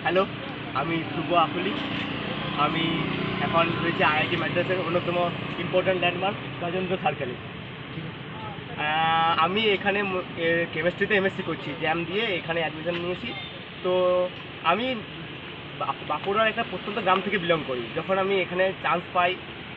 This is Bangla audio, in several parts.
হ্যালো, আমি ধ্রুব আকুলি। আমি এখন রয়েছে আইআইটি মাদ্রাসের অন্যতম ইম্পর্ট্যান্ট ল্যান্ডমার্ক গজেন্দ্র সার্কেলে। আমি এখানে কেমিস্ট্রিতে এমএসসি করছি, জ্যাম দিয়ে এখানে অ্যাডমিশন নিয়েছি। তো আমি বাঁকুড়ার একটা প্রত্যন্ত গ্রাম থেকে বিলং করি। যখন আমি এখানে চান্স পাই,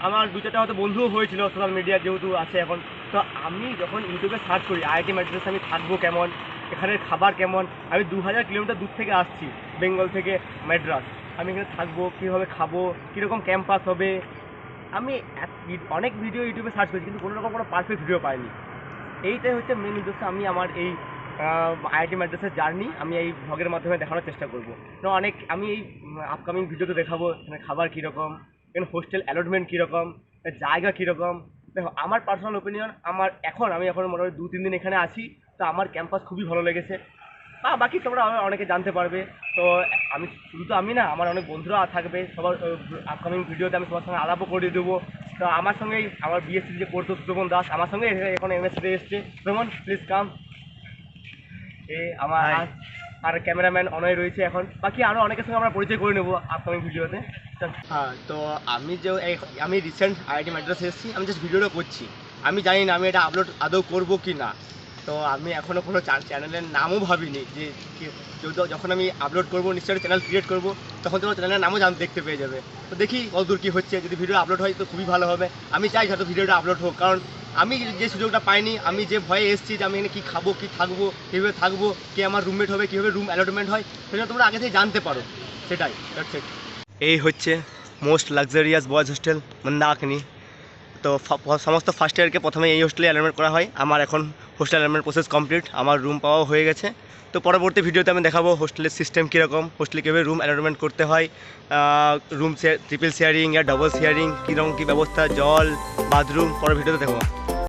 আমার দু চারটা হয়তো বন্ধুও হয়েছিল সোশ্যাল মিডিয়া যেহেতু আছে এখন। তো আমি যখন ইউটিউবে সার্চ করি আইআইটি মাদ্রাসে আমি থাকবো কেমন, এখানের খাবার কেমন, আমি 2000 কিলোমিটার দূর থেকে আসছি বেঙ্গল থেকে মাদ্রাস। আমি এখানে থাকবো, কীভাবে খাবো, কীরকম ক্যাম্পাস হবে। আমি অনেক ভিডিও ইউটিউবে সার্চ করেছি, কিন্তু কোনো পারফেক্ট ভিডিও পাইনি। এইটাই হচ্ছে মেন উদ্দেশ্য। আমি আমার এই আইআইটি মাদ্রাসার জার্নি আমি এই ভ্লগের মাধ্যমে দেখানোর চেষ্টা করবো। তো আমি এই আপকামিং ভিডিওতে দেখাবো এখানে খাবার কীরকম, এখানে হোস্টেল অ্যালটমেন্ট কীরকম, জায়গা কীরকম। দেখো, আমার পার্সোনাল ওপিনিয়ন, আমি এখন মোটামুটি 2-3 দিন এখানে আছি। তো আমার ক্যাম্পাস খুবই ভালো লেগেছে। বাকি তোমরা অনেকে জানতে পারবে। তো আমি না, আমার অনেক বন্ধুরা থাকবে, সবার আপকামিং ভিডিওতে আমি সবার সঙ্গে আলাপও করে দেবো। তো আমার সঙ্গেই আমার বিএসসি যে পড়তো সুতমন দাস আমার সঙ্গে এখন এমএসসিতে এসছে। সুতমন, প্লিজ কাম। আমার আর ক্যামেরাম্যান অনয় রয়েছে এখন। বাকি আরও অনেকের সঙ্গে আমরা পরিচয় করে নেবো আপকামিং ভিডিওতে। হ্যাঁ, তো আমি রিসেন্ট আইআইটি মাদ্রাসে এসেছি। আমি জাস্ট ভিডিওটা করছি। আমি জানি না আমি এটা আপলোড আদৌ করবো কি না। তো আমি এখনও কোনো চ্যানেলের নামও ভাবিনি যে যখন আমি আপলোড করবো, নিশ্চয়ই চ্যানেল ক্রিয়েট করবো, তখন তোমার চ্যানেলের নামও দেখতে পেয়ে যাবে। তো দেখি কতদূর কী হচ্ছে। যদি ভিডিও আপলোড হয় তো খুবই ভালো হবে। আমি চাই যাতে ভিডিওটা আপলোড হোক, কারণ আমি যে সুযোগটা পাইনি, আমি যে ভয়ে এসেছি যে আমি এখানে কী খাবো, কী থাকবো, কীভাবে থাকবো, কে আমার রুমমেট হবে, কীভাবে রুম অ্যালটমেন্ট হয়, সেটা তোমরা আগে থেকে জানতে পারো। সেটাই এই হচ্ছে most luxurious boys hostel Mandakini. তো সমস্ত ফার্স্ট ইয়ারকে প্রথমে এই হোস্টেলে অ্যালটমেন্ট করা হয়। আমার এখন হোস্টেল অ্যালটমেন্ট প্রসেস কমপ্লিট, আমার রুম পাওয়াও হয়ে গেছে। তো পরবর্তী ভিডিওতে আমি দেখাবো হোস্টেলের সিস্টেম কীরকম, হোস্টেলে কীভাবে রুম অ্যালটমেন্ট করতে হয়, ট্রিপল শেয়ারিং ইয়া ডবল শেয়ারিং, কীরকম কী ব্যবস্থা, জল, বাথরুম, পরের ভিডিওতে দেখো।